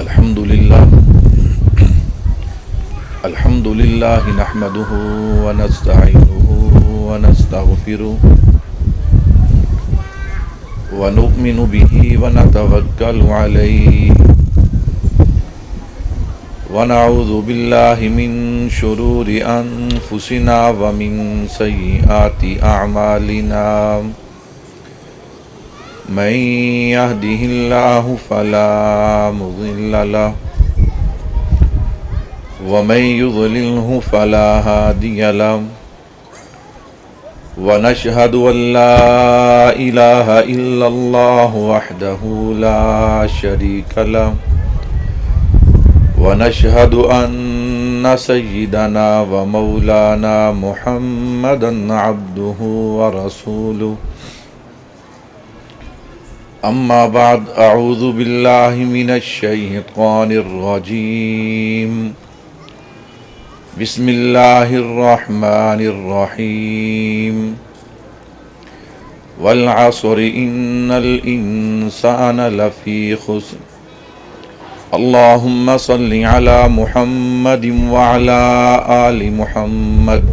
الحمد لله نحمده ونستعينه ونستغفره ونؤمن به ونتوكل عليه ونعوذ بالله من شرور أنفسنا ومن سيئات أعمالنا من يهده الله فلا مضل له ومن يضلله فلا هادي له ونشهد أن لا إله إلا الله وحده لا شريك له ونشهد أن سيدنا ومولانا محمدا عبده ورسوله أما بعد أعوذ بالله من الشيطان الرجيم بسم الله الرحمن الرحيم والعصر إن الإنسان لفي خسر اللهم صل على محمد وعلى آل محمد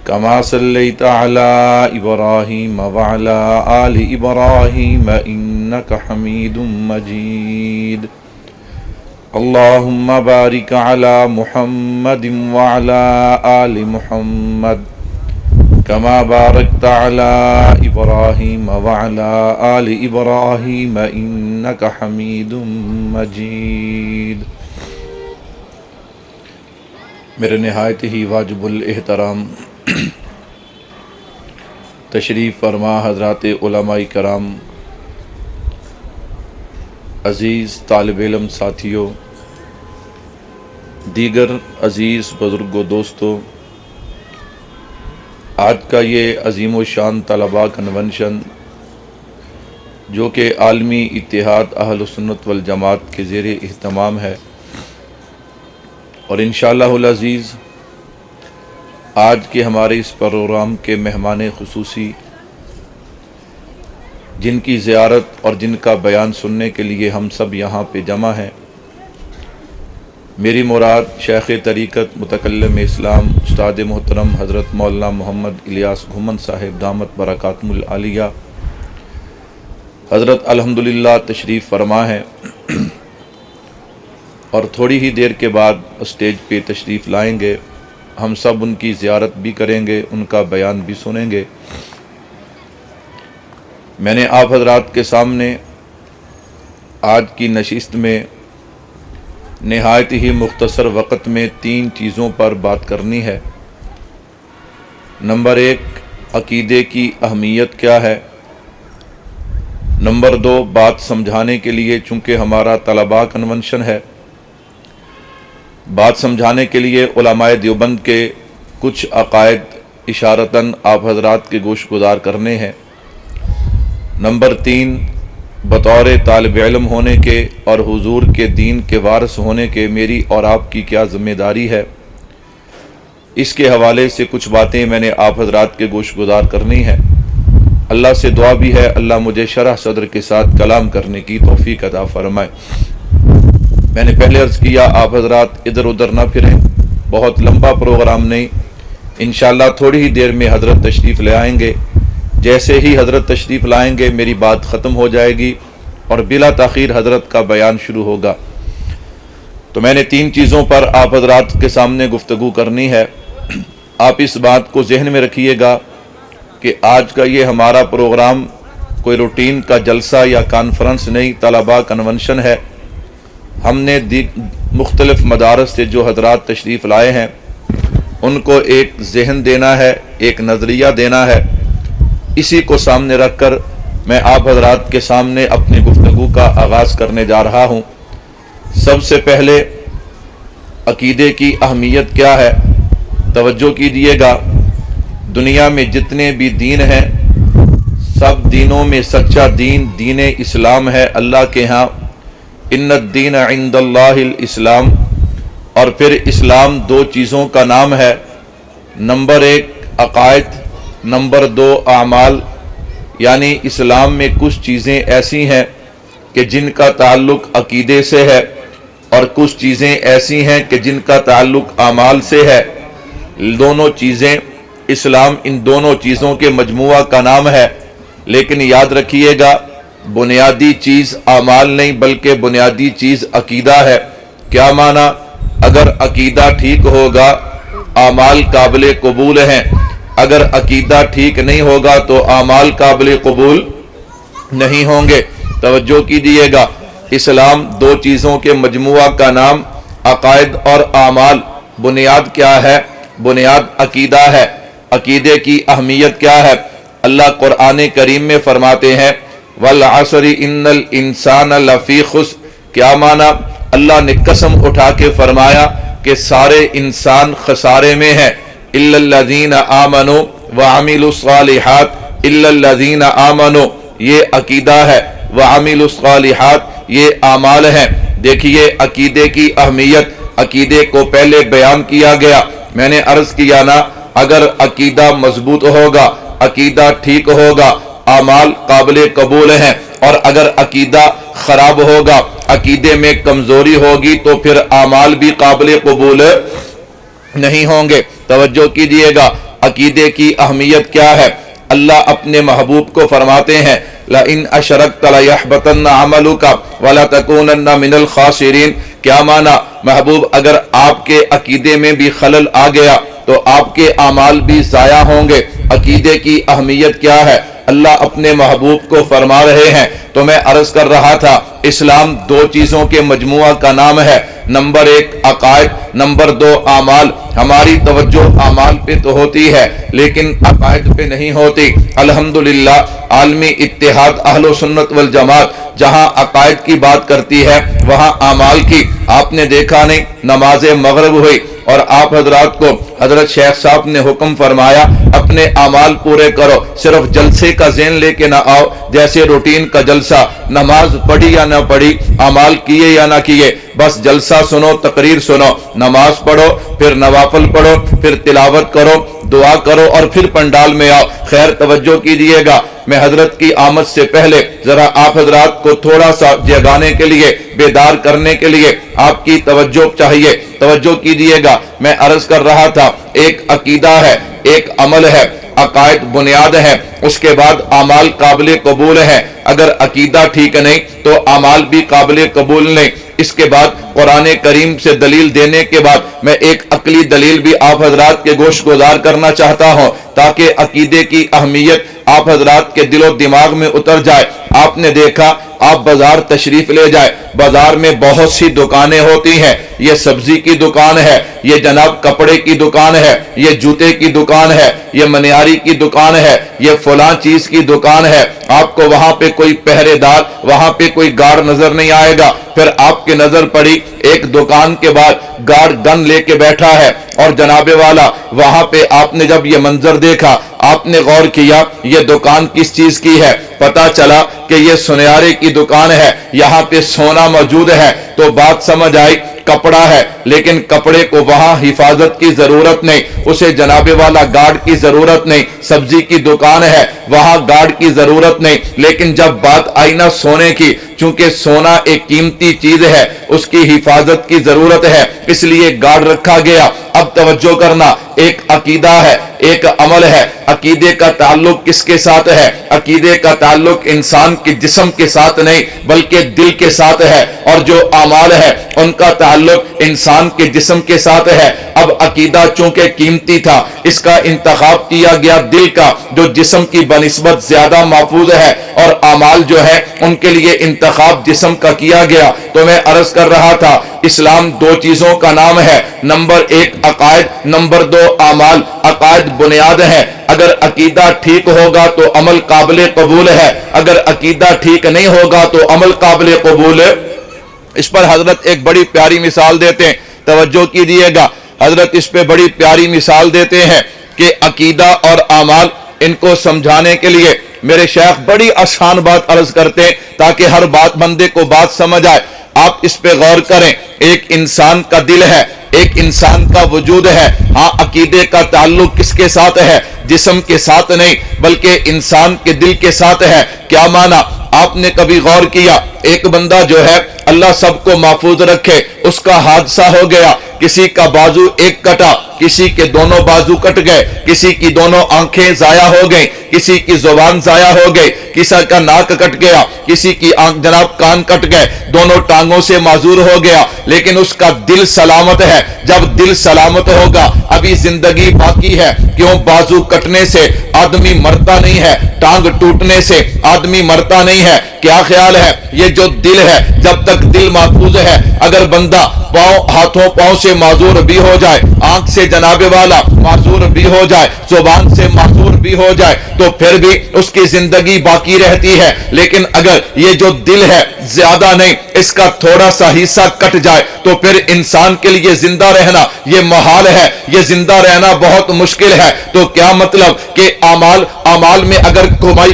كما صليت على إبراهيم وعلى آل إبراهيم إنك حميد مجيد اللهم بارك على محمد وعلى آل محمد كما باركت على إبراهيم وعلى آل إبراهيم إنك حميد مجيد میرے نہایت ہی واجب الاحترام تشریف فرما حضرات علماء کرام، عزیز طالب علم ساتھیوں، دیگر عزیز بزرگ و دوستوں، آج کا یہ عظیم و شان طلباء کنونشن جو کہ عالمی اتحاد اہل سنت والجماعت کے زیر اہتمام ہے، اور انشاءاللہ العزیز آج کے ہمارے اس پروگرام کے مہمان خصوصی جن کی زیارت اور جن کا بیان سننے کے لیے ہم سب یہاں پہ جمع ہیں، میری مراد شیخ طریقت متکلم اسلام استاد محترم حضرت مولانا محمد الیاس گھمن صاحب دامت برکاتہم العالیہ حضرت الحمدللہ تشریف فرما ہے، اور تھوڑی ہی دیر کے بعد اسٹیج پہ تشریف لائیں گے۔ ہم سب ان کی زیارت بھی کریں گے، ان کا بیان بھی سنیں گے۔ میں نے آپ حضرات کے سامنے آج کی نشست میں نہایت ہی مختصر وقت میں 3 چیزوں پر بات کرنی ہے۔ نمبر 1، عقیدے کی اہمیت کیا ہے۔ نمبر 2، بات سمجھانے کے لیے، چونکہ ہمارا طلباء کنونشن ہے، بات سمجھانے کے لیے علماء دیوبند کے کچھ عقائد اشارتاً آپ حضرات کے گوش گزار کرنے ہیں۔ نمبر 3، بطور طالب علم ہونے کے اور حضور کے دین کے وارث ہونے کے میری اور آپ کی کیا ذمہ داری ہے، اس کے حوالے سے کچھ باتیں میں نے آپ حضرات کے گوش گزار کرنی ہے۔ اللہ سے دعا بھی ہے اللہ مجھے شرح صدر کے ساتھ کلام کرنے کی توفیق عطا فرمائے۔ میں نے پہلے عرض کیا آپ حضرات ادھر ادھر نہ پھریں، بہت لمبا پروگرام نہیں، انشاءاللہ تھوڑی ہی دیر میں حضرت تشریف لے آئیں گے۔ جیسے ہی حضرت تشریف لائیں گے میری بات ختم ہو جائے گی اور بلا تاخیر حضرت کا بیان شروع ہوگا۔ تو میں نے 3 چیزوں پر آپ حضرات کے سامنے گفتگو کرنی ہے۔ آپ اس بات کو ذہن میں رکھیے گا کہ آج کا یہ ہمارا پروگرام کوئی روٹین کا جلسہ یا کانفرنس نہیں، طلباء کنونشن ہے۔ ہم نے مختلف مدارس سے جو حضرات تشریف لائے ہیں ان کو ایک ذہن دینا ہے، ایک نظریہ دینا ہے۔ اسی کو سامنے رکھ کر میں آپ حضرات کے سامنے اپنی گفتگو کا آغاز کرنے جا رہا ہوں۔ سب سے پہلے عقیدے کی اہمیت کیا ہے، توجہ کیجیے گا۔ دنیا میں جتنے بھی دین ہیں سب دینوں میں سچا دین دین اسلام ہے اللہ کے ہاں۔ ان الدین عند اللہ الاسلام، اور پھر اسلام 2 چیزوں کا نام ہے، نمبر 1 عقائد، نمبر 2 اعمال، یعنی اسلام میں کچھ چیزیں ایسی ہیں کہ جن کا تعلق عقیدے سے ہے اور کچھ چیزیں ایسی ہیں کہ جن کا تعلق اعمال سے ہے. دونوں چیزیں اسلام ان دونوں چیزوں کے مجموعہ کا نام ہے. لیکن یاد رکھیے گا بنیادی چیز اعمال نہیں بلکہ بنیادی چیز عقیدہ ہے. کیا معنی؟ اگر عقیدہ ٹھیک ہوگا اعمال قابل قبول ہیں، اگر عقیدہ ٹھیک نہیں ہوگا تو اعمال قابل قبول نہیں ہوں گے. توجہ کیجیے گا اسلام دو چیزوں کے مجموعہ کا نام عقائد اور اعمال. بنیاد کیا ہے؟ بنیاد عقیدہ ہے. عقیدے کی اہمیت کیا ہے؟ اللہ قرآن کریم میں فرماتے ہیں والعصر ان الانسان لفی خسر. کیا معنی؟ اللہ نے قسم اٹھا کے فرمایا کہ سارے انسان خسارے میں ہیں. الا الذین آمنوا وعملوا الصالحات. الا الذین آمنوا یہ عقیدہ ہے، وعملوا الصالحات یہ اعمال ہیں. دیکھیے عقیدے کی اہمیت، عقیدے کو پہلے بیان کیا گیا. میں نے عرض کیا نا اگر عقیدہ مضبوط ہوگا، عقیدہ ٹھیک ہوگا، اعمال قابل قبول ہیں. اور اگر عقیدہ خراب ہوگا، عقیدے میں کمزوری ہوگی تو پھر اعمال بھی قابل قبول نہیں ہوں گے. توجہ کیجئے گا عقیدے کی اہمیت کیا ہے. اللہ اپنے محبوب کو فرماتے ہیں لَإِنْ أَشْرَكْتَ لَيَحْبَطَنَّ عَمَلُكَ وَلَتَكُونَنَّ مِنَ الْخَاسِرِينَ. کیا معنی؟ محبوب اگر آپ کے عقیدے میں بھی خلل آ گیا تو آپ کے اعمال بھی ضائع ہوں گے. عقیدے کی اہمیت کیا ہے اللہ اپنے محبوب کو فرما رہے ہیں. تو میں عرض کر رہا تھا اسلام دو چیزوں کے مجموعہ کا نام ہے. نمبر ایک عقائد، نمبر دو اعمال. ہماری توجہ اعمال پہ تو ہوتی ہے لیکن عقائد پہ نہیں ہوتی. الحمدللہ عالمی اتحاد اہل سنت والجماعت جہاں عقائد کی بات کرتی ہے وہاں اعمال کی آپ نے دیکھا نہیں. نماز مغرب ہوئی اور آپ حضرات کو حضرت شیخ صاحب نے حکم فرمایا اپنے اعمال پورے کرو، صرف جلسے کا ذہن لے کے نہ آؤ جیسے روٹین کا جلسہ. نماز پڑھی یا نہ پڑھی، اعمال کیے یا نہ کیے، بس جلسہ سنو، تقریر سنو، نماز پڑھو، پھر نوافل پڑھو، پھر تلاوت کرو، دعا کرو اور پھر پنڈال میں آؤ. خیر توجہ کیجئے گا میں حضرت کی آمد سے پہلے ذرا آپ حضرات کو تھوڑا سا جگانے کے لیے، بیدار کرنے کے لیے آپ کی توجہ چاہیے. توجہ کیجئے گا میں عرض کر رہا تھا ایک عقیدہ ہے، ایک عمل ہے. عقائد بنیاد ہے، اس کے بعد اعمال قابل قبول ہیں. اگر عقیدہ ٹھیک نہیں تو اعمال بھی قابل قبول نہیں. اس کے بعد قرآن کریم سے دلیل دینے کے بعد میں ایک عقلی دلیل بھی آپ حضرات کے گوش گزار کرنا چاہتا ہوں تاکہ عقیدے کی اہمیت آپ حضرات کے دل و دماغ میں اتر جائے. آپ نے دیکھا آپ بازار تشریف لے جائے، بازار میں بہت سی دکانیں ہوتی ہیں. یہ سبزی کی دکان ہے، یہ جناب کپڑے کی دکان ہے، یہ جوتے کی دکان ہے، یہ منیاری کی دکان ہے، یہ فلاں چیز کی دکان ہے. آپ کو وہاں پہ کوئی پہرے دار، وہاں پہ کوئی گارڈ نظر نہیں آئے گا. پھر آپ کی نظر پڑی ایک دکان کے بعد گارڈ گن لے کے بیٹھا ہے اور جناب والا وہاں پہ آپ نے جب یہ منظر دیکھا آپ نے غور کیا یہ دکان کس چیز کی ہے. پتا چلا کہ یہ سنیارے کی دکان ہے، یہاں پہ سونا موجود ہے. تو بات سمجھ آئی کپڑا ہے لیکن کپڑے کو وہاں حفاظت کی ضرورت نہیں، اسے جناب والا گارڈ کی ضرورت نہیں. سبزی کی دکان ہے وہاں گارڈ کی ضرورت نہیں. لیکن جب بات آئی نا سونے کی، چونکہ سونا ایک قیمتی چیز ہے اس کی حفاظت کی ضرورت ہے اس لیے گارڈ رکھا گیا. اب توجہ کرنا ایک عقیدہ ہے، ایک عمل ہے. عقیدے کا تعلق کس کے ساتھ ہے؟ عقیدے کا تعلق انسان کے جسم کے ساتھ نہیں بلکہ دل کے ساتھ ہے. اور جو اعمال ہے ان کا تعلق انسان کے جسم کے ساتھ ہے. اب عقیدہ چونکہ قیمتی تھا اس کا انتخاب کیا گیا دل کا جو جسم کی بنسبت زیادہ محفوظ ہے، اور اعمال جو ہے ان کے لیے انتخاب جسم کا کیا گیا. تو میں عرض کر رہا تھا اسلام دو چیزوں کا نام ہے. نمبر ایک عقائد، نمبر دو اعمال. عقائد بنیاد ہے، اگر عقیدہ ٹھیک ہوگا تو عمل قابل قبول ہے، اگر عقیدہ ٹھیک نہیں ہوگا تو عمل قابل قبول ہے. اس پر حضرت ایک بڑی پیاری مثال دیتے ہیں، توجہ کیجیے گا. حضرت اس پہ بڑی پیاری مثال دیتے ہیں کہ عقیدہ اور اعمال ان کو سمجھانے کے لیے میرے شیخ بڑی آسان بات عرض کرتے ہیں تاکہ ہر بات بندے کو بات سمجھ آئے. آپ اس پہ غور کریں. ایک انسان کا دل ہے، ایک انسان کا وجود ہے. ہاں عقیدے کا تعلق کس کے ساتھ ہے؟ جسم کے ساتھ نہیں بلکہ انسان کے دل کے ساتھ ہے. کیا معنی؟ آپ نے کبھی غور کیا ایک بندہ جو ہے اللہ سب کو محفوظ رکھے، اس کا حادثہ ہو گیا، کسی کا بازو ایک کٹا، کسی کے دونوں بازو کٹ گئے، کسی کی دونوں آنکھیں ضائع ہو گئیں، کسی کی زبان ضائع ہو گئی، کسی کا ناک کٹ گیا، کسی کی آنکھ جناب کان کٹ گئے، دونوں ٹانگوں سے معذور ہو گیا، لیکن اس کا دل سلامت ہے۔ جب دل سلامت ہوگا ابھی زندگی باقی ہے، کیوں؟ بازو کٹنے سے آدمی مرتا نہیں ہے، ٹانگ ٹوٹنے سے آدمی مرتا نہیں ہے۔ کیا خیال ہے؟ یہ جو دل ہے، جب تک دل محفوظ ہے، اگر بندہ ہاتھوں پاؤں سے معذور بھی ہو جائے، آنکھ سے جناب والا معذور بھی ہو جائے، زبان سے معذور بھی ہو جائے، تو پھر بھی اس کی زندگی باقی رہتی ہے۔ لیکن اگر یہ جو دل ہے زیادہ نہیں، اس کا تھوڑا سا حصہ کٹ جائے تو پھر انسان کے لیے زندہ رہنا یہ محال ہے، یہ زندہ رہنا بہت مشکل ہے۔ تو کیا مطلب کہ اعمال میں اگر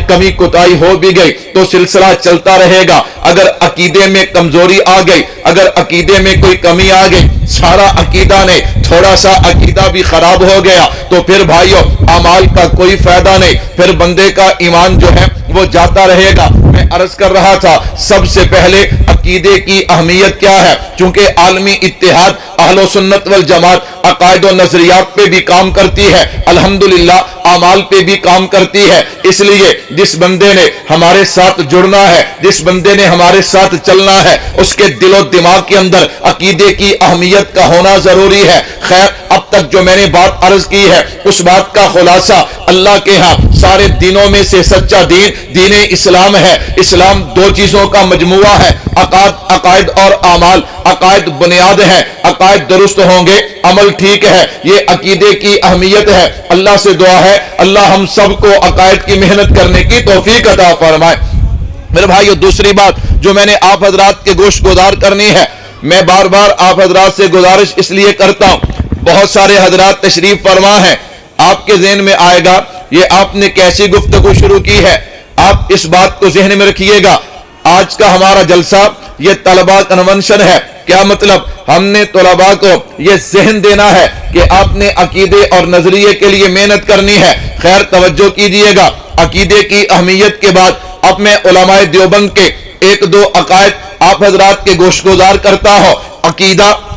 کمی کوتاہی ہو بھی گئی تو سلسلہ چلتا رہے گا۔ اگر عقیدے میں کمزوری آ گئی، اگر عقیدے میں کوئی کمی آ گئی، سارا عقیدہ نہیں، تھوڑا سا عقیدہ بھی خراب ہو گیا، تو پھر بھائیو اعمال کا کوئی فائدہ نہیں، پھر بندے کا ایمان جو ہے وہ جاتا رہے گا۔ میں عرض کر رہا تھا سب سے پہلے عقیدے کی اہمیت کیا ہے، چونکہ عالمی اتحاد اہل و سنت والجماعت عقائد و نظریات پہ بھی کام کرتی ہے، الحمدللہ اعمال پہ بھی کام کرتی ہے۔ اس لیے جس بندے نے ہمارے ساتھ جڑنا ہے، جس بندے نے ہمارے ساتھ چلنا ہے، اس کے دل و دماغ کے اندر عقیدے کی اہمیت کا ہونا ضروری ہے۔ خیر، اب تک جو میں نے بات عرض کی ہے اس بات کا خلاصہ اللہ کے ہاں سارے دینوں میں سے سچا دین دین اسلام ہے۔ اسلام دو چیزوں کا مجموعہ ہے، عقائد اور اعمال۔ عقائد بنیاد ہے، عقائد درست ہوں گے عمل ٹھیک ہے، یہ عقیدے کی اہمیت ہے۔ اللہ سے دعا ہے اللہ ہم سب کو عقائد کی محنت کرنے کی توفیق عطا فرمائے۔ میرے بھائیو، دوسری بات جو میں نے آپ حضرات کے گوش گزار کرنی ہے، میں بار بار آپ حضرات سے گزارش اس لیے کرتا ہوں، بہت سارے حضرات تشریف فرما ہیں، آپ کے ذہن میں آئے گا یہ آپ نے کیسی گفتگو شروع کی ہے۔ آپ اس بات کو ذہن میں رکھیے گا، آج کا ہمارا جلسہ یہ طلباء کنونشن ہے۔ کیا مطلب؟ ہم نے طلباء کو یہ ذہن دینا ہے کہ آپ نے عقیدے اور نظریے کے لیے محنت کرنی ہے۔ خیر توجہ کیجئے گا، عقیدے کی اہمیت کے بعد اب میں علماء دیوبند کے ایک دو عقائد آپ حضرات کے گوش گزار کرتا ہوں۔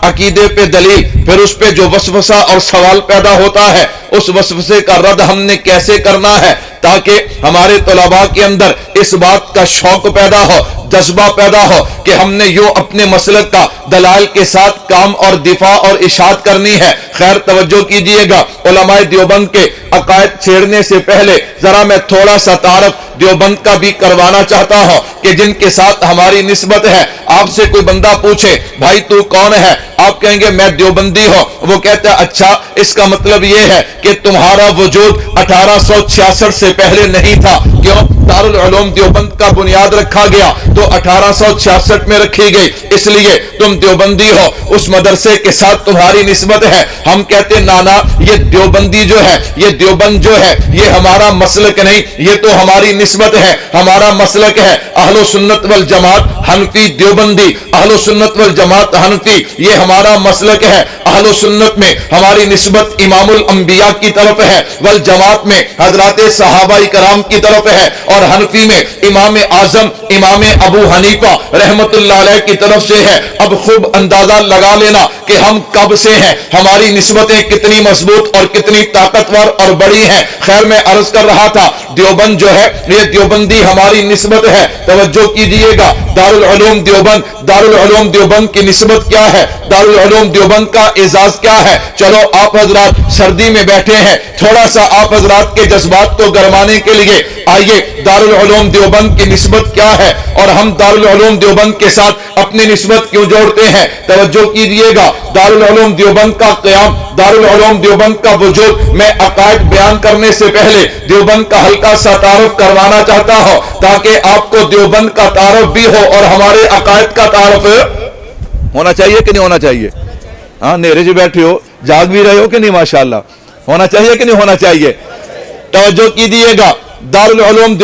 عقیدے پہ دلیل، پھر اس پہ جو وسوسہ اور سوال پیدا ہوتا ہے اس وسوسے کا رد ہم نے کیسے کرنا ہے، تاکہ ہمارے طلباء کے اندر اس بات کا شوق پیدا ہو، جذبہ پیدا ہو کہ ہم نے یوں اپنے مسلک کا دلائل کے ساتھ کام اور دفاع اور اشاعت کرنی ہے۔ خیر توجہ کیجئے گا، علماء دیوبند کے عقائد چھیڑنے سے پہلے ذرا میں تھوڑا سا تعارف دیوبند کا بھی کروانا چاہتا ہوں کہ جن کے ساتھ ہماری نسبت ہے۔ آپ سے کوئی بندہ پوچھے بھائی تو کون ہے، آپ کہیں گے میں دیوبندی ہوں، وہ کہتا ہے اچھا اس کا مطلب یہ ہے کہ تمہارا وجود 1866 سے پہلے نہیں تھا۔ کیوں؟ دارالعلوم دیوبند کا بنیاد رکھا گیا تو 1866 میں رکھی گئی، اس لیے تم دیوبندی ہو، اس مدرسے کے ساتھ تمہاری نسبت ہے۔ ہم کہتے نانا یہ دیوبندی جو ہے، یہ دیوبند جو ہے یہ ہمارا مسلک نہیں، یہ تو ہماری نسبت ہے، ہمارا مسلک ہے اہل سنت والجماعت حنفی دیوبندی، اہل سنت والجماعت حنفی یہ ہمارا مسلک ہے۔ اہل سنت میں ہماری نسبت امام الانبیاء کی طرف ہے، والجماعت میں حضرات صحابہ کرام کی طرف ہے، اور حنفی میں امام اعظم امام ابو حنیفہ رحمت اللہ علیہ کی طرف سے ہے۔ اب خوب اندازہ لگا لینا کہ ہم کب سے ہیں، ہماری نسبتیں کتنی مضبوط اور کتنی طاقتور اور بڑی ہیں۔ خیر میں عرض کر رہا تھا دیوبند جو ہے یہ دیوبندی ہماری نسبت ہے۔ توجہ کیجئے گا، دارالعلوم دیوبند کی نسبت کیا ہے، دارالعلوم دیوبند کا اعزاز کیا ہے۔ چلو آپ حضرات سردی میں بیٹھے ہیں، تھوڑا سا آپ حضرات کے جذبات کو گرمانے کے لیے آئیے دارالعلوم دیوبند کی نسبت کیا ہے اور ہم دارالعلوم دیوبند کے ساتھ اپنی نسبت کیوں جوڑتے ہیں۔ توجہ کیجئے گا، دارالعلوم دیوبند کا قیام، دارالعلوم دیوبند کا وجود، میں عقائد بیان کرنے سے پہلے دیوبند کا ہلکا سا تعارف کروانا چاہتا ہوں تاکہ آپ کو دیوبند کا تعارف بھی ہو اور ہمارے عقائد کا تعارف ہونا چاہیے کہ نہیں ہونا چاہیے؟ ہاں نیرے جو بیٹھے ہو جاگ بھی رہے ہو کہ نہیں؟ ماشاءاللہ ہونا چاہیے کہ نہیں ہونا چاہیے؟ توجہ کیجئے گا، دارالعلوم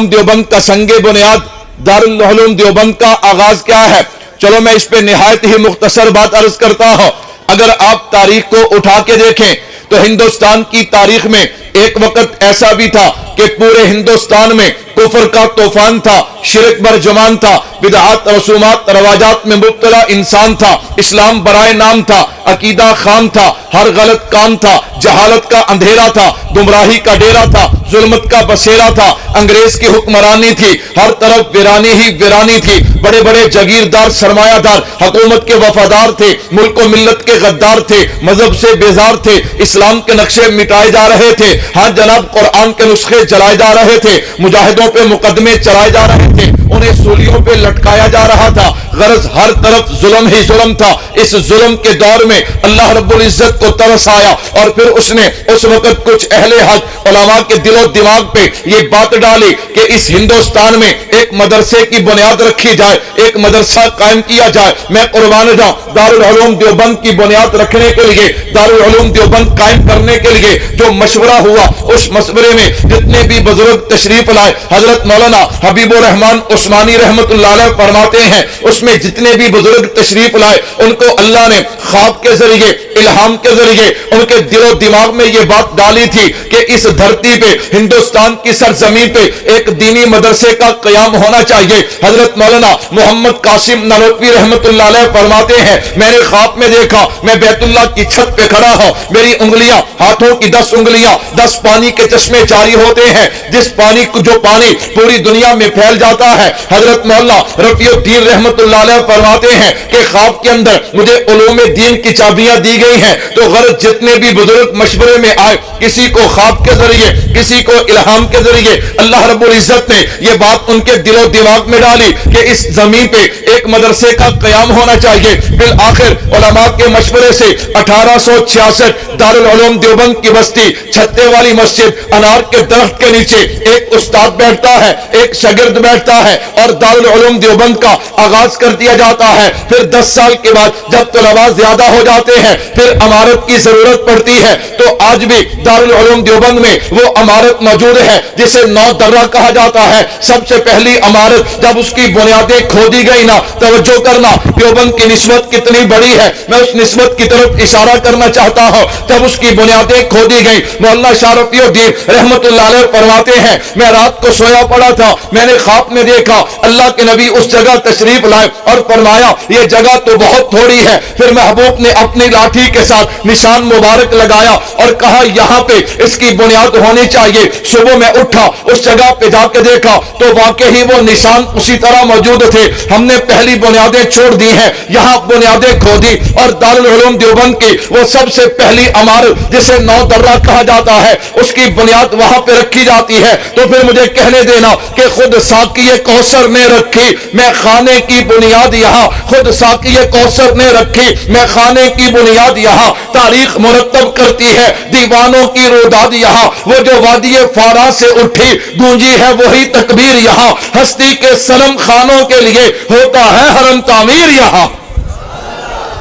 دیوبند کا سنگ بنیاد، دارالعلوم دیوبند کا آغاز کیا ہے؟ چلو میں اس پہ نہایت ہی مختصر بات عرض کرتا ہوں۔ اگر آپ تاریخ کو اٹھا کے دیکھیں تو ہندوستان کی تاریخ میں ایک وقت ایسا بھی تھا کہ پورے ہندوستان میں کفر کا طوفان تھا، شرک برجمان تھا، بدعات رسومات رواجات میں مبتلا انسان تھا، اسلام برائے نام تھا، عقیدہ خام تھا، ہر غلط کام تھا، جہالت کا اندھیرا تھا، گمراہی کا ڈیرا تھا، ظلمت کا بسیرا تھا، انگریز کی حکمرانی تھی، ہر طرف ویرانی ہی ویرانی تھی، بڑے بڑے جاگیردار سرمایہ دار حکومت کے وفادار تھے، ملک و ملت کے غدار تھے، مذہب سے بیزار تھے، اسلام کے نقشے مٹائے جا رہے تھے، ہاں جناب قرآن کے نسخے جلائے جا رہے تھے، مجاہدوں پہ مقدمے چلائے جا رہے تھے، انہیں سولیوں پہ لٹکایا جا رہا تھا، غرض ہر طرف ظلم ہی ظلم تھا۔ اس ظلم کے دور میں اللہ رب العزت کو ترس آیا اور پھر اس نے اس وقت کچھ اہل حق علماء کے دل و دماغ پہ یہ بات ڈالی کہ اس ہندوستان میں ایک مدرسے کی بنیاد رکھی جائے، ایک مدرسہ قائم کیا جائے۔ میں قربان جاؤں، دارالعلوم دیوبند کی بنیاد رکھنے کے لیے، دارالعلوم دیوبند قائم کرنے کے لیے جو مشورہ ہوا، اس مشورے میں جتنے بھی بزرگ تشریف لائے، حضرت مولانا حبیب الرحمان عثمانی رحمت اللہ علیہ فرماتے ہیں اس میں جتنے بھی بزرگ تشریف لائے ان کو اللہ نے خواب کے ذریعے، الہام کے ذریعے ان کے دل و دماغ میں یہ بات ڈالی تھی کہ اس دھرتی پہ، ہندوستان کی سرزمین پہ ایک دینی مدرسے کا قیام ہونا چاہیے۔ حضرت مولانا محمد قاسم نانوتوی رحمت اللہ علیہ فرماتے ہیں میں نے خواب میں دیکھا میں بیت اللہ کی چھت پہ کھڑا ہوں، میری انگلیاں، ہاتھوں کی 10 انگلیاں 10 پانی کے چشمے جاری ہوتے ہیں، جس پانی کو جو پانی پوری دنیا میں پھیل جاتا ہے۔ حضرت مولانا رفیع الدین رحمت اللہ علیہ فرماتے ہیں کہ خواب کے اندر مجھے علوم دین کی چابیاں دی گئی ہیں، تو غرض جتنے بھی بزرگ مشورے میں آئے، کسی کو خواب کے ذریعے، کسی کو الہام کے ذریعے اللہ رب العزت نے یہ بات ان کے دل و دماغ میں ڈالی کہ اس زمین پہ ایک مدرسے کا قیام ہونا چاہیے۔ بالآخر علماء کے مشورے سے 1866 دارالعلوم دیوبند کی بستی چھتے والی مسجد انار کے درخت کے نیچے ایک استاد بیٹھتا ہے، ایک شاگرد بیٹھتا ہے اور دارالعلوم دیوبند کا آغاز کر دیا جاتا ہے۔ پھر 10 سال کے بعد جب طلباء زیادہ ہو جاتے ہیں، پھر عمارت کی ضرورت پڑتی ہے، تو آج بھی دارالعلوم دیوبند میں وہ عمارت موجود ہے جسے 9 درہ کہا جاتا ہے۔ سب سے پہلی عمارت جب اس کی بنیادیں کھودی گئی نا، توجہ کرنا دیوبند کی نسبت کتنی بڑی ہے، میں اس نسبت کی طرف اشارہ کرنا چاہتا ہوں۔ جب اس کی بنیادیں کھودی گئی، مولانا شاہ رفیع الدین رحمت اللہ علیہ فرماتے ہیں میں رات کو سویا پڑا تھا، میں نے خواب میں دیکھا اللہ کے نبی اس جگہ تشریف لائے اور فرمایا یہ جگہ تو بہت تھوڑی ہے۔ پھر محبوب نے اپنی لاٹھی کے ساتھ نشان مبارک لگایا اور کہا یہاں پہ اس کی بنیاد ہونی چاہیے۔ صبح میں اٹھا، اس جگہ پہ جا کے دیکھا تو واقعی وہ نشان اسی طرح موجود تھے۔ ہم نے پہلی بنیادیں چھوڑ دی ہیں، یہاں بنیادیں کھودی اور دارالعلوم دیوبند کی وہ سب سے پہلی عمارت جسے 9 درہ کہا جاتا ہے، اس کی بنیاد وہاں پہ رکھی جاتی ہے۔ تو پھر مجھے کہنے دینا کہ خود ساقی کوثر نے رکھی میں خانے کی بنیاد یہاں، خود ساقی کوثر نے رکھی میں خانے کی بنیاد یہاں، تاریخ مرتب کرتی ہے دیوانوں کی روداد یہاں، وہ جو وادی فارا سے اٹھی گونجی ہے وہی تکبیر یہاں، ہستی کے صنم خانوں کے لیے ہوتا ہے حرم تعمیر یہاں۔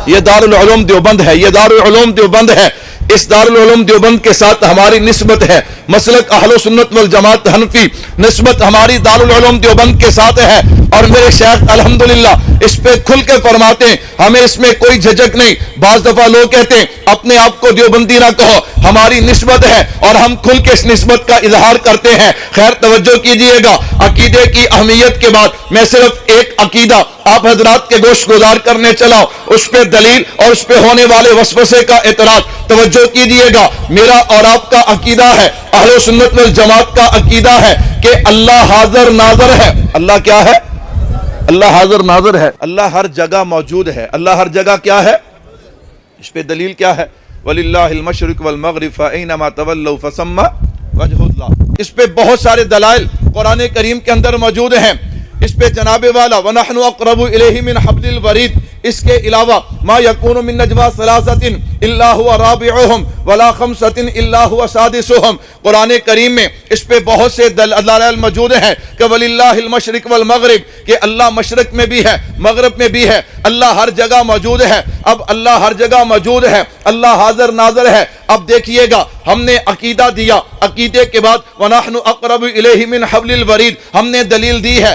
یہ دارالعلوم دیوبند ہے، یہ دارالعلوم دیوبند ہے۔ اس دارالعلوم دیوبند کے ساتھ ہماری نسبت ہے، مسلک اہل سنت والجماعت حنفی نسبت ہماری دارالعلوم دیوبند کے ساتھ ہے، اور میرے شیخ الحمدللہ اس پہ کھل کے فرماتے ہیں ہمیں اس میں کوئی جھجک نہیں۔ بعض دفعہ لوگ کہتے ہیں اپنے آپ کو دیوبندی نہ کہو، ہماری نسبت ہے اور ہم کھل کے اس نسبت کا اظہار کرتے ہیں۔ خیر توجہ کیجئے گا، عقیدے کی اہمیت کے بعد میں صرف ایک عقیدہ آپ حضرات کے گوش گزار کرنے چلاؤ، اس پہ دلیل اور اس پہ ہونے والے وسوسے کا اعتراض۔ توجہ کیجئے گا، میرا اور آپ کا عقیدہ ہے، اہل سنت والجماعت کا عقیدہ ہے کہ اللہ حاضر ناظر ہے۔ اللہ کیا ہے؟ اللہ حاضر ناظر ہے، اللہ ہر جگہ موجود ہے۔ اللہ ہر جگہ کیا ہے؟ اس پہ دلیل کیا ہے؟ وَلِلَّهِ الْمَشْرِقُ وَالْمَغْرِبُ فَأَيْنَمَا تَوَلَّوْا فَثَمَّ وَجْهُ اللَّهِ۔ اس پہ بہت سارے دلائل قرآن کریم کے اندر موجود ہیں۔ اس پہ جناب والا وَنَحْنُ أَقْرَبُ إِلَيْهِ مِنْ حَبْلِ الْوَرِيدِ، اس کے علاوہ ما یکون من نجوا ثلاثۃ الا هو رابعهم ولا خمسۃ الا هو سادسهم۔ قرآن کریم میں اس پہ بہت سے دلائل موجود ہیں کہ وللہ المشرق والمغرب، کہ اللہ مشرق میں بھی ہے مغرب میں بھی ہے، اللہ ہر جگہ موجود ہے۔ اب اللہ ہر جگہ موجود ہے، اللہ حاضر ناظر ہے۔ اب دیکھیے گا ہم نے عقیدہ دیا، عقیدے کے بعد وَنَحْنُ أَقْرَبُ إِلَيْهِ مِنْ حَبْلِ الْوَرِيدِ ہم نے دلیل دی ہے۔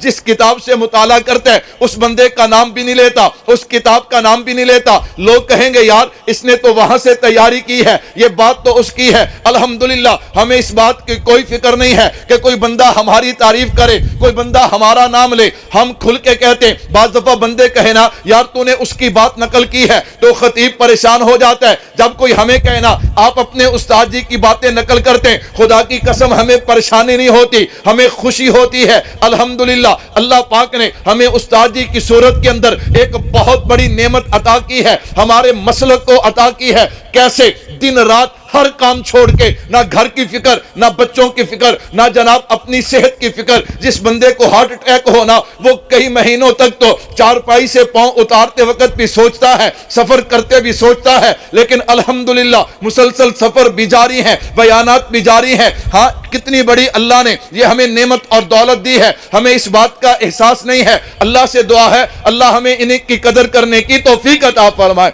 جس کتاب سے مطالعہ کرتا ہے اس بندے کا نام بھی نہیں لیتا, اس کتاب کا نام بھی نہیں لیتا. لوگ کہیں گے یار اس نے تو وہاں سے تیاری کی ہے, یہ بات تو اس کی ہے. الحمدللہ ہمیں اس بات کی کوئی فکر نہیں ہے کہ کوئی بندہ ہماری تعریف کرے, کوئی بندہ ہمارا نام لے. ہم کھل کے کہتے ہیں. بعض دفعہ بندے کہنا یار تو نے اس کی بات نقل کی ہے تو خطیب پریشان ہو جاتا ہے. جب کوئی ہمیں کہنا آپ اپنے استاد جی کی باتیں نقل کرتے ہیں, خدا کی قسم ہمیں پریشانی نہیں ہوتی, ہمیں خوشی ہوتی ہے. الحمدللہ اللہ پاک نے ہمیں استاد جی کی صورت کے اندر ایک بہت بڑی نعمت عطا کی ہے, ہمارے مسلک کو عطا کی ہے. کیسے؟ دن رات ہر کام چھوڑ کے, نہ گھر کی فکر, نہ بچوں کی فکر, نہ جناب اپنی صحت کی فکر. جس بندے کو ہارٹ اٹیک ہونا وہ کئی مہینوں تک تو چارپائی سے پاؤں اتارتے وقت بھی سوچتا ہے, سفر کرتے بھی سوچتا ہے, لیکن الحمدللہ مسلسل سفر بھی جاری ہیں, بیانات بھی جاری ہیں. ہاں کتنی بڑی اللہ نے یہ ہمیں نعمت اور دولت دی ہے, ہمیں اس بات کا احساس نہیں ہے. اللہ سے دعا ہے اللہ ہمیں انہیں کی قدر کرنے کی توفیق عطا فرمائے.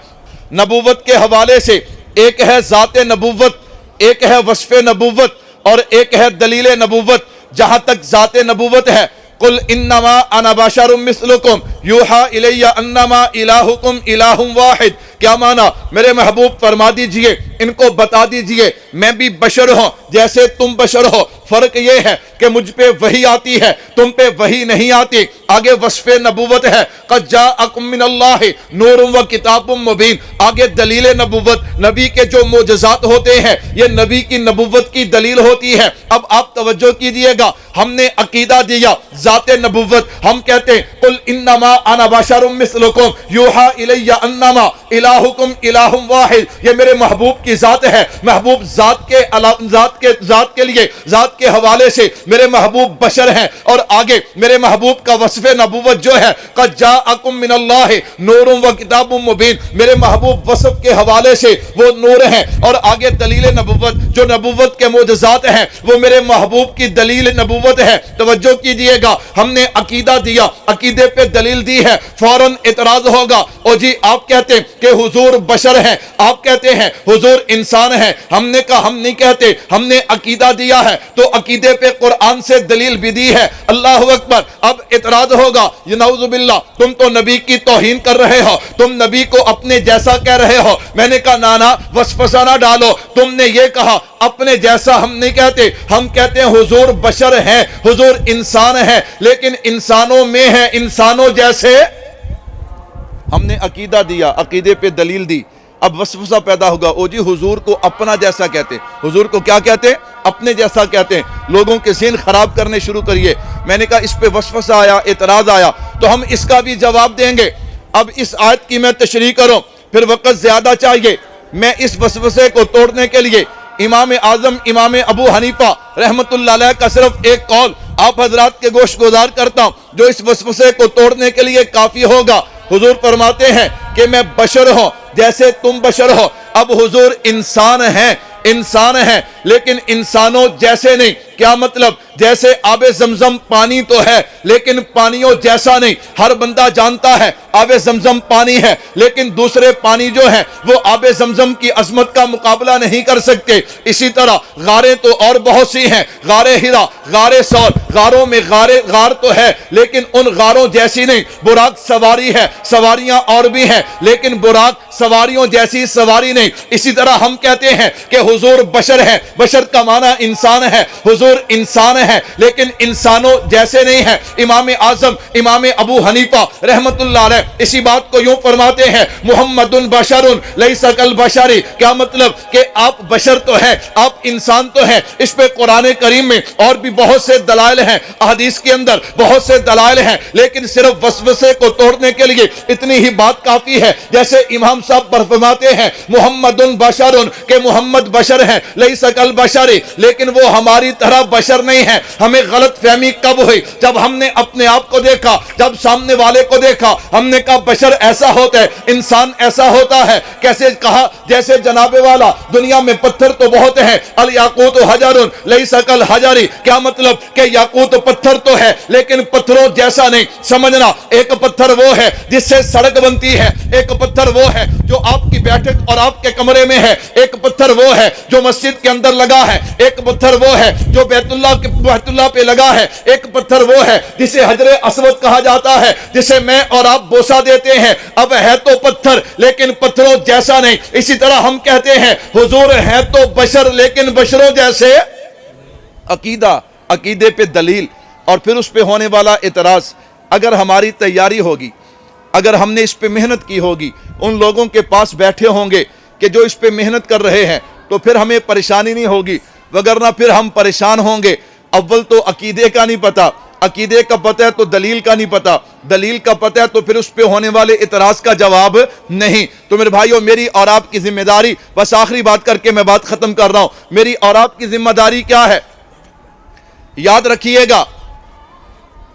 نبوت کے حوالے سے ایک ہے ذات نبوت, ایک ہے وصف نبوت, اور ایک ہے دلیل نبوت. جہاں تک ذات نبوت ہے, قل انما انا بشر مثلکم یوحی الی انما الہکم الہ واحد. کیا مانا؟ میرے محبوب فرما دیجئے, ان کو بتا دیجئے میں بھی بشر ہوں جیسے تم بشر ہو. فرق یہ ہے کہ مجھ پہ وحی آتی ہے, تم پہ وحی نہیں آتی. آگے وصف نبوت ہے, قد جاءکم من اللہ نور و کتاب مبین. آگے دلیل نبوت, نبی کے جو معجزات ہوتے ہیں یہ نبی کی نبوت کی دلیل ہوتی ہے. اب آپ توجہ کیجئے گا, ہم نے عقیدہ دیا ذات نبوت. ہم کہتے ہیں قل انما انا بشر مثلکم یوحی الی انما الہکم الہ واحد. یہ میرے محبوب کی ذات ہے. محبوب ذات کے لیے, ذات کے حوالے سے میرے محبوب بشر ہیں. اور آگے میرے محبوب کا وصف نبوت جو ہے قد جاءکم من اللہ نور و کتاب مبین. میرے محبوب وصف کے حوالے سے وہ نور ہیں. اور آگے دلیل نبوت, جو نبوت کے معجزات ہیں وہ میرے محبوب کی دلیل نبوت ہے. توجہ کیجئے گا, ہم نے عقیدہ دیا, عقیدے پہ دلیل دی ہے. فوراً اعتراض ہوگا, او جی آپ کہتے کہ حضور بشر ہیں, آپ کہتے ہیں حضور انسان ہیں. ہم نے کہا ہم نہیں کہتے, ہم نے عقیدہ دیا ہے تو عقیدے پہ قرآن سے دلیل بھی دی ہے. اللہ اکبر. اب اعتراض ہوگا, یہ نعوذ باللہ تم تو نبی کی توہین کر رہے ہو, تم نبی کو اپنے جیسا کہہ رہے ہو. میں نے کہا نانا وسوسہ نہ ڈالو, تم نے یہ کہا اپنے جیسا ہم نہیں کہتے, ہم کہتے ہیں حضور بشر ہیں, حضور انسان ہیں, لیکن انسانوں میں ہیں انسانوں جیسے. ہم نے عقیدہ دیا, عقیدے پہ دلیل دی. اب وسوسہ پیدا ہوگا, او جی حضور کو اپنا جیسا کہتے, حضور کو کیا کہتے ہیں؟ اپنے جیسا کہتے ہیں. لوگوں کے ذہن خراب کرنے شروع کریے. میں نے کہا اس پہ وسوسہ آیا, اعتراض آیا, تو ہم اس کا بھی جواب دیں گے. اب اس آیت کی میں تشریح کروں, پھر وقت زیادہ چاہیے. میں اس وسوسے کو توڑنے کے لیے امام اعظم امام ابو حنیفہ رحمت اللہ علیہ کا صرف ایک قول آپ حضرات کے گوش گزار کرتا ہوں, جو اس وسوسے کو توڑنے کے لیے کافی ہوگا. حضور فرماتے ہیں کہ میں بشر ہوں جیسے تم بشر ہو. اب حضور انسان ہیں, انسان ہیں, لیکن انسانوں جیسے نہیں. کیا مطلب؟ جیسے آب زمزم پانی تو ہے لیکن پانیوں جیسا نہیں. ہر بندہ جانتا ہے آب زمزم پانی ہے, لیکن دوسرے پانی جو ہیں وہ آب زمزم کی عظمت کا مقابلہ نہیں کر سکتے. اسی طرح غاریں تو اور بہت سی ہیں, غار ہرا, غار سور, غاروں میں غار تو ہے لیکن ان غاروں جیسی نہیں. براق سواری ہے, سواریاں اور بھی ہیں, لیکن براق سواریوں جیسی سواری نہیں. اسی طرح ہم کہتے ہیں کہ حضور بشر ہیں, بشر کا معنی انسان ہے, حضور انسان ہے لیکن انسانوں جیسے نہیں ہیں. امام اعظم امام ابو حنیفہ رحمت اللہ علیہ اسی بات کو یوں فرماتے ہیں, محمد بشر لیس کالبشر. کیا مطلب؟ کہ آپ بشر تو ہیں, آپ انسان تو ہیں. اس پہ قرآن کریم میں اور بھی بہت سے دلائل ہیں, احادیث کے اندر بہت سے دلائل ہیں, لیکن صرف وسوسے کو توڑنے کے لیے اتنی ہی بات کافی ہے. جیسے امام صاحب فرماتے ہیں محمد بشر, کہ محمد بشر ہیں, لیس کالبشر, لیکن وہ ہماری طرح بشر نہیں ہے. ہمیں غلط فہمی کب ہوئی؟ جب ہم نے اپنے آپ کو دیکھا, جب سامنے والے کو دیکھا, ہم نے کہا بشر ایسا ہوتا ہے, انسان ایسا ہوتا ہے. کیسے کہا؟ جیسے جناب والا دنیا میں پتھر تو بہت ہیں, الیاقوت حجر لیس کالحجر. کیا مطلب؟ کہ یاقوت پتھر تو ہے لیکن پتھروں جیسا نہیں. سمجھنا, ایک پتھر وہ ہے جس سے سڑک بنتی ہے, ایک پتھر وہ ہے جو آپ کی بیٹھک اور آپ کے کمرے میں ہے, ایک پتھر وہ ہے جو مسجد کے اندر لگا ہے, ایک پتھر وہ ہے جو جو بیت اللہ پہ لگا ہے، ایک پتھر وہ ہے جسے حجر اسود کہا جاتا ہے، جسے میں اور آپ بوسہ دیتے ہیں۔ اب ہے تو پتھر لیکن پتھروں جیسا نہیں۔ اسی طرح ہم کہتے ہیں حضور ہے تو بشر لیکن بشروں جیسے۔ عقیدہ، عقیدے پہ دلیل اور پھر اس پہ ہونے والا اعتراض۔ اگر ہماری تیاری ہوگی، اگر ہم نے اس پہ محنت کی ہوگی، ان لوگوں کے پاس بیٹھے ہوں گے کہ جو اس پہ محنت کر رہے ہیں، تو پھر ہمیں پریشانی نہیں ہوگی، وگرنہ پھر ہم پریشان ہوں گے۔ اول تو عقیدے کا نہیں پتہ، عقیدے کا پتہ ہے تو دلیل کا نہیں پتہ، دلیل کا پتہ ہے تو پھر اس پہ ہونے والے اعتراض کا جواب نہیں۔ تو میرے بھائیو، میری اور آپ کی ذمہ داری، بس آخری بات کر کے میں بات ختم کر رہا ہوں، میری اور آپ کی ذمہ داری کیا ہے؟ یاد رکھیے گا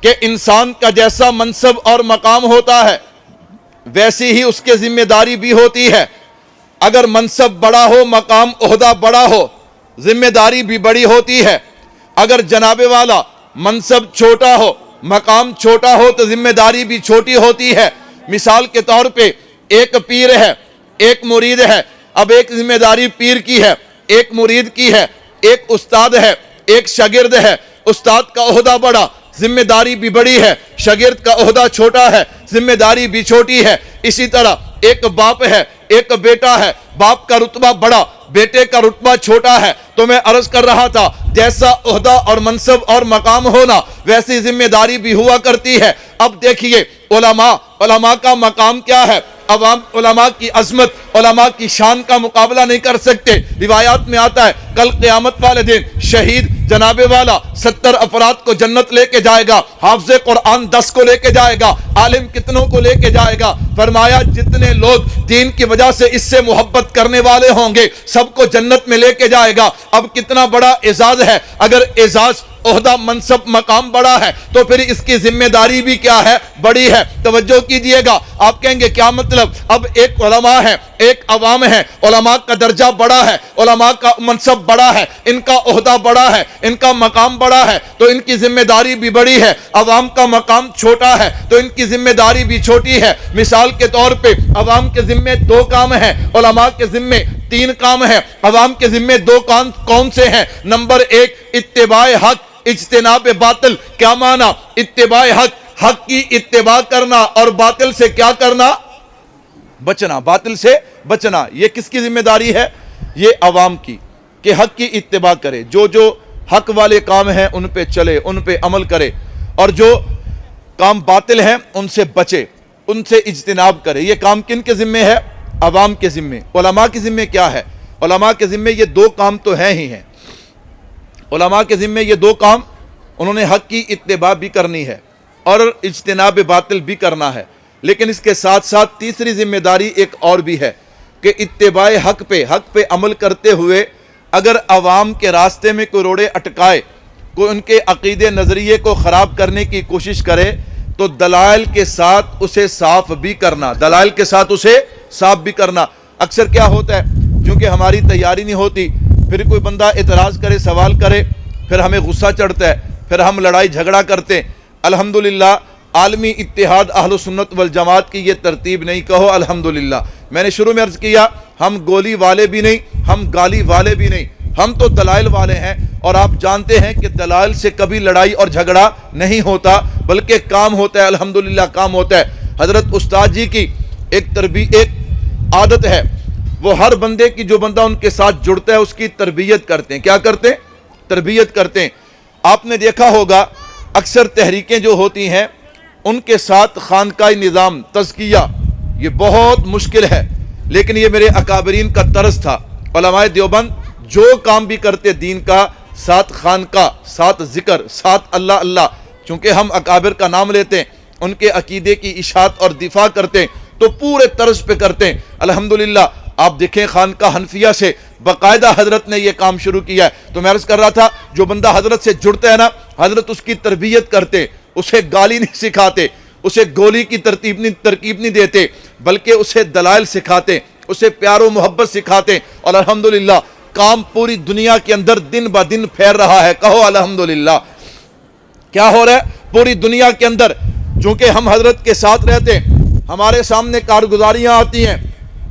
کہ انسان کا جیسا منصب اور مقام ہوتا ہے ویسی ہی اس کے ذمہ داری بھی ہوتی ہے۔ اگر منصب بڑا ہو، مقام عہدہ بڑا ہو، ذمہ داری بھی بڑی ہوتی ہے۔ اگر جناب والا منصب چھوٹا ہو، مقام چھوٹا ہو تو ذمہ داری بھی چھوٹی ہوتی ہے۔ مثال کے طور پہ ایک پیر ہے، ایک مرید ہے۔ اب ایک ذمہ داری پیر کی ہے، ایک مرید کی ہے، ایک استاد ہے، ایک شاگرد ہے۔ استاد کا عہدہ بڑا، ذمہ داری بھی بڑی ہے، شاگرد کا عہدہ چھوٹا ہے، ذمہ داری بھی چھوٹی ہے۔ اسی طرح ایک باپ ہے، ایک بیٹا ہے، باپ کا رتبہ بڑا، بیٹے کا رتبہ چھوٹا ہے۔ تو میں عرض کر رہا تھا جیسا عہدہ اور منصب اور مقام ہونا ویسی ذمہ داری بھی ہوا کرتی ہے۔ اب دیکھیے علماء کا مقام کیا ہے؟ عوام علماء کی عظمت، علماء کی شان کا مقابلہ نہیں کر سکتے۔ روایات میں آتا ہے کل قیامت والے دن شہید جناب والا 70 افراد کو جنت لے کے جائے گا، حافظ قرآن 10 کو لے کے جائے گا، عالم کتنوں کو لے کے جائے گا؟ فرمایا جتنے لوگ دین کی وجہ سے اس سے محبت کرنے والے ہوں گے سب کو جنت میں لے کے جائے گا۔ اب کتنا بڑا اعزاز ہے! اگر اعزاز، عہدہ، منصب، مقام بڑا ہے تو پھر اس کی ذمہ داری بھی کیا ہے؟ بڑی ہے۔ توجہ کیجئے گا، آپ کہیں گے کیا مطلب؟ اب ایک علماء ہے، ایک عوام ہے، علماء کا درجہ بڑا ہے، علماء کا منصب بڑا ہے، ان کا عہدہ بڑا ہے، ان کا مقام بڑا ہے تو ان کی ذمہ داری بھی بڑی ہے۔ عوام کا مقام چھوٹا ہے تو ان کی ذمہ داری بھی چھوٹی ہے۔ مثال کے طور پہ عوام کے ذمہ 2 کام ہیں، علماء کے ذمہ 3 کام ہیں۔ عوام کے ذمہ 2 کام کون سے ہیں؟ نمبر 1 اتباع حق، اجتناب باطل۔ کیا معنی؟ اتباع حق، حق کی اتباع کرنا اور باطل سے کیا کرنا؟ بچنا، باطل سے بچنا۔ یہ کس کی ذمہ داری ہے؟ یہ عوام کی، کہ حق کی اتباع کرے، جو حق والے کام ہیں ان پہ چلے، ان پہ عمل کرے، اور جو کام باطل ہیں ان سے بچے، ان سے اجتناب کرے۔ یہ کام کن کے ذمہ ہے؟ عوام کے ذمہ۔ علماء کے ذمہ کیا ہے؟ علماء کے ذمہ یہ 2 کام تو ہیں ہی ہیں۔ علماء کے ذمہ یہ 2 کام، انہوں نے حق کی اتباع بھی کرنی ہے اور اجتناب باطل بھی کرنا ہے۔ لیکن اس کے ساتھ ساتھ تیسری ذمہ داری ایک اور بھی ہے کہ اتباع حق پہ عمل کرتے ہوئے اگر عوام کے راستے میں کوئی روڑے اٹکائے، کوئی ان کے عقیدے نظریے کو خراب کرنے کی کوشش کرے تو دلائل کے ساتھ اسے صاف بھی کرنا، دلائل کے ساتھ اسے صاف بھی کرنا۔ اکثر کیا ہوتا ہے، چونکہ ہماری تیاری نہیں ہوتی، پھر کوئی بندہ اعتراض کرے، سوال کرے، پھر ہمیں غصہ چڑھتا ہے، پھر ہم لڑائی جھگڑا کرتے ہیں۔ الحمدللہ عالمی اتحاد اہل سنت والجماعت کی یہ ترتیب نہیں، کہو الحمدللہ۔ میں نے شروع میں عرض کیا ہم گولی والے بھی نہیں، ہم گالی والے بھی نہیں، ہم تو دلائل والے ہیں، اور آپ جانتے ہیں کہ دلائل سے کبھی لڑائی اور جھگڑا نہیں ہوتا بلکہ کام ہوتا ہے۔ الحمدللہ کام ہوتا ہے۔ حضرت استاد جی کی ایک عادت ہے، وہ ہر بندے کی جو بندہ ان کے ساتھ جڑتا ہے اس کی تربیت کرتے ہیں۔ کیا کرتے ہیں؟ تربیت کرتے ہیں۔ آپ نے دیکھا ہوگا اکثر تحریکیں جو ہوتی ہیں ان کے ساتھ خانقاہی نظام، تزکیہ، یہ بہت مشکل ہے، لیکن یہ میرے اکابرین کا طرز تھا۔ علماء دیوبند جو کام بھی کرتے دین کا، ساتھ خانقاہ، ساتھ ذکر، ساتھ اللہ اللہ، چونکہ ہم اکابر کا نام لیتے ہیں، ان کے عقیدے کی اشاعت اور دفاع کرتے ہیں تو پورے طرز پہ کرتے ہیں۔ الحمدللہ آپ دیکھیں خانقاہ حنفیہ سے باقاعدہ حضرت نے یہ کام شروع کیا ہے۔ تو میں عرض کر رہا تھا جو بندہ حضرت سے جڑتا ہے نا، حضرت اس کی تربیت کرتے، اسے گالی نہیں سکھاتے، اسے گولی کی ترکیب نہیں دیتے، بلکہ اسے دلائل سکھاتے، اسے پیار و محبت سکھاتے، اور الحمدللہ کام پوری دنیا کے اندر دن با دن پھیل رہا ہے۔ کہو الحمدللہ۔ کیا ہو رہا ہے پوری دنیا کے اندر؟ چونکہ ہم حضرت کے ساتھ رہتے ہیں، ہمارے سامنے کارگزاریاں آتی ہیں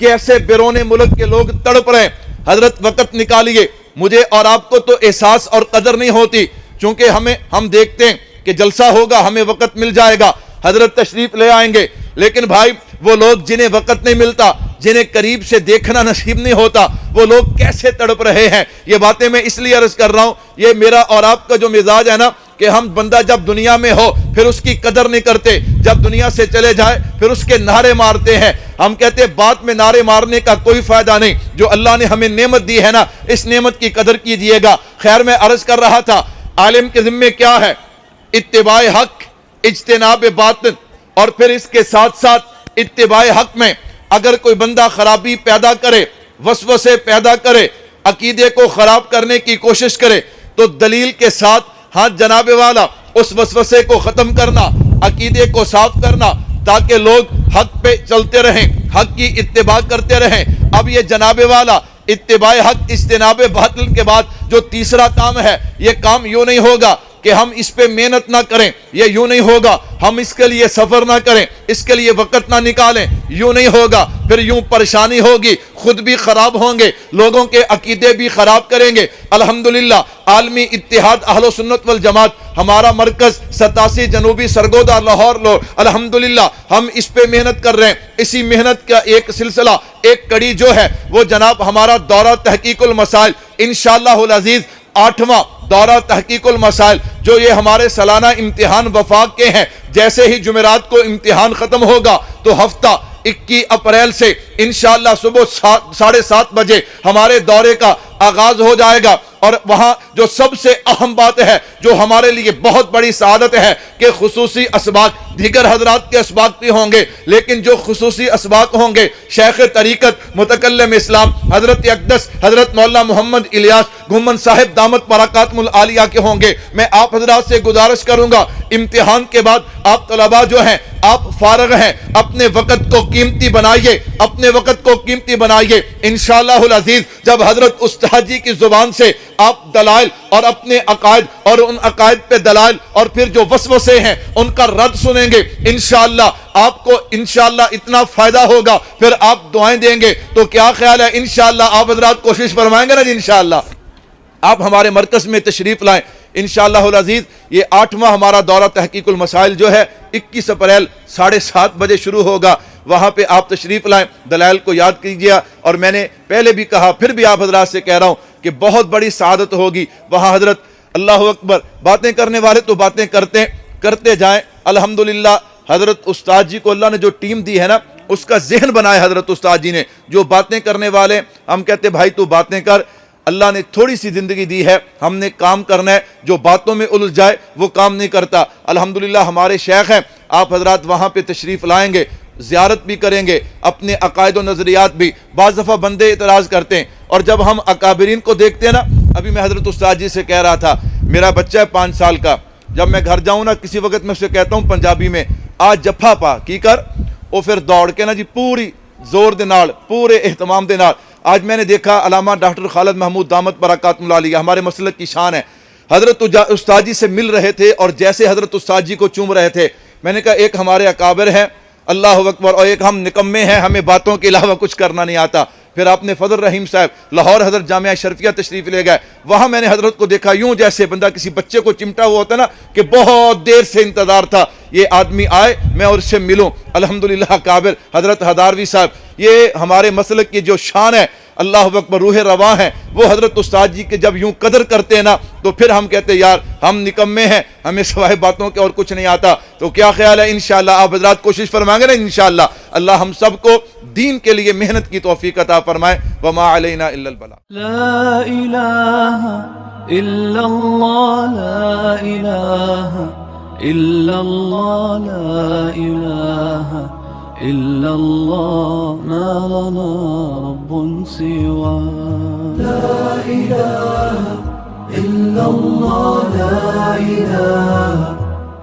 کہ ایسے بیرون ملک کے لوگ تڑپ رہے ہیں، حضرت وقت نکالیے، مجھے اور آپ کو تو احساس اور قدر نہیں ہوتی، چونکہ ہم دیکھتے ہیں کہ جلسہ ہوگا، ہمیں وقت مل جائے گا، حضرت تشریف لے آئیں گے، لیکن بھائی وہ لوگ جنہیں وقت نہیں ملتا، جنہیں قریب سے دیکھنا نصیب نہیں ہوتا، وہ لوگ کیسے تڑپ رہے ہیں۔ یہ باتیں میں اس لیے عرض کر رہا ہوں، یہ میرا اور آپ کا جو مزاج ہے نا کہ ہم بندہ جب دنیا میں ہو پھر اس کی قدر نہیں کرتے، جب دنیا سے چلے جائے پھر اس کے نعرے مارتے ہیں۔ ہم کہتے ہیں بات میں نعرے مارنے کا کوئی فائدہ نہیں، جو اللہ نے ہمیں نعمت دی ہے نا اس نعمت کی قدر کیجئے گا۔ خیر میں عرض کر رہا تھا عالم کے ذمے کیا ہے؟ اتباع حق، اجتناب باطل، اور پھر اس کے ساتھ ساتھ اتباع حق میں اگر کوئی بندہ خرابی پیدا کرے، وسوسے پیدا کرے، عقیدے کو خراب کرنے کی کوشش کرے تو دلیل کے ساتھ ہاں جناب والا اس وسوسے کو ختم کرنا، عقیدے کو صاف کرنا، تاکہ لوگ حق پہ چلتے رہیں، حق کی اتباع کرتے رہیں۔ اب یہ جناب والا اتباع حق اجتناب باطل کے بعد جو تیسرا کام ہے، یہ کام یوں نہیں ہوگا کہ ہم اس پہ محنت نہ کریں، یہ یوں نہیں ہوگا ہم اس کے لیے سفر نہ کریں، اس کے لیے وقت نہ نکالیں، یوں نہیں ہوگا، پھر یوں پریشانی ہوگی، خود بھی خراب ہوں گے، لوگوں کے عقیدے بھی خراب کریں گے۔ الحمدللہ عالمی اتحاد اہل سنت والجماعت ہمارا مرکز 87 جنوبی سرگودا لاہور لو، الحمدللہ ہم اس پہ محنت کر رہے ہیں۔ اسی محنت کا ایک سلسلہ، ایک کڑی جو ہے وہ جناب ہمارا دورہ تحقیق المسائل، انشاءاللہ العزیز 8واں دورہ تحقیق المسائل، جو یہ ہمارے سالانہ امتحان وفاق کے ہیں۔ جیسے ہی جمعرات کو امتحان ختم ہوگا تو ہفتہ 21 اپریل سے انشاءاللہ صبح 7:30 بجے ہمارے دورے کا آغاز ہو جائے گا۔ اور وہاں جو سب سے اہم بات ہے، جو ہمارے لیے بہت بڑی سعادت ہے کہ خصوصی اسباق دیگر حضرات کے اسباق بھی ہوں گے، لیکن جو خصوصی اسباق ہوں گے شیخ طریقت متکلم اسلام حضرت اقدس حضرت مولانا محمد الیاس گھمن صاحب دامت برکاتہم العالیہ کے ہوں گے۔ میں آپ حضرات سے گزارش کروں گا امتحان کے بعد آپ طلباء جو ہیں، آپ فارغ ہیں، اپنے وقت کو قیمتی بنائیے، اپنے وقت کو قیمتی بنائیے۔ انشاءاللہ العزیز جب حضرت استاد جی کی زبان سے آپ دلائل اور اپنے عقائد اور ان عقائد پہ دلائل اور پھر جو وسوسے ہیں ان کا رد سنیں گے، انشاءاللہ آپ کو انشاءاللہ اتنا فائدہ ہوگا، پھر آپ دعائیں دیں گے۔ تو کیا خیال ہے انشاءاللہ آپ حضرات کوشش فرمائیں گے نا جی؟ انشاءاللہ آپ ہمارے مرکز میں تشریف لائیں انشاءاللہ العزیز۔ یہ 8واں ہمارا دورہ تحقیق المسائل جو ہے 21 اپریل 7:30 بجے شروع ہوگا، وہاں پہ آپ تشریف لائیں، دلائل کو یاد کیجیے۔ اور میں نے پہلے بھی کہا پھر بھی آپ حضرات سے کہہ رہا ہوں کہ بہت بڑی سعادت ہوگی وہاں۔ حضرت اللہ اکبر، باتیں کرنے والے تو باتیں کرتے جائیں۔ الحمدللہ حضرت استاد جی کو اللہ نے جو ٹیم دی ہے نا اس کا ذہن بنایا حضرت استاد جی نے، جو باتیں کرنے والے ہم کہتے بھائی تو باتیں کر، اللہ نے تھوڑی سی زندگی دی ہے، ہم نے کام کرنا ہے، جو باتوں میں الجھ جائے وہ کام نہیں کرتا۔ الحمدللہ ہمارے شیخ ہیں، آپ حضرات وہاں پہ تشریف لائیں گے، زیارت بھی کریں گے، اپنے عقائد و نظریات بھی۔ بعض دفعہ بندے اعتراض کرتے ہیں، اور جب ہم اکابرین کو دیکھتے ہیں نا، ابھی میں حضرت استاد جی سے کہہ رہا تھا، میرا بچہ ہے 5 سال کا، جب میں گھر جاؤں نا کسی وقت میں اسے کہتا ہوں پنجابی میں آج جفا پا کی کر، وہ پھر دوڑ کے نا جی پوری زور دے نال، پورے اہتمام دے نال۔ آج میں نے دیکھا علامہ ڈاکٹر خالد محمود دامت برکاتہم العالیہ ہمارے مسلک کی شان ہے، حضرت استاد جی سے مل رہے تھے اور جیسے حضرت استاد جی کو چوم رہے تھے، میں نے کہا ایک ہمارے اکابر ہیں اللہ اکبر، اور ایک ہم نکمے ہیں، ہمیں باتوں کے علاوہ کچھ کرنا نہیں آتا۔ پھر آپ نے فضل رحیم صاحب لاہور حضرت جامعہ شرفیہ تشریف لے گئے، وہاں میں نے حضرت کو دیکھا یوں جیسے بندہ کسی بچے کو چمٹا ہوا ہوتا نا، کہ بہت دیر سے انتظار تھا یہ آدمی آئے میں اور اس سے ملوں۔ الحمدللہ کابر حضرت ہداروی صاحب، یہ ہمارے مسلک کی جو شان ہے، اللہ اکبر، روح رواں ہیں، وہ حضرت استاد جی کے جب یوں قدر کرتے ہیں نا تو پھر ہم کہتے ہیں یار ہم نکمے ہیں، ہمیں سوائے باتوں کے اور کچھ نہیں آتا۔ تو کیا خیال ہے انشاءاللہ آپ حضرات کوشش فرمائیں گے نا انشاءاللہ اللہ ہم سب کو دین کے لیے محنت کی توفیق عطا فرمائے۔ وما علینا الا البلاغ۔ لا الہ الا اللہ، لا الہ الا اللہ، لا الہ الا اللہ، ما لنا رب سوا۔ لا الہ الا اللہ، لا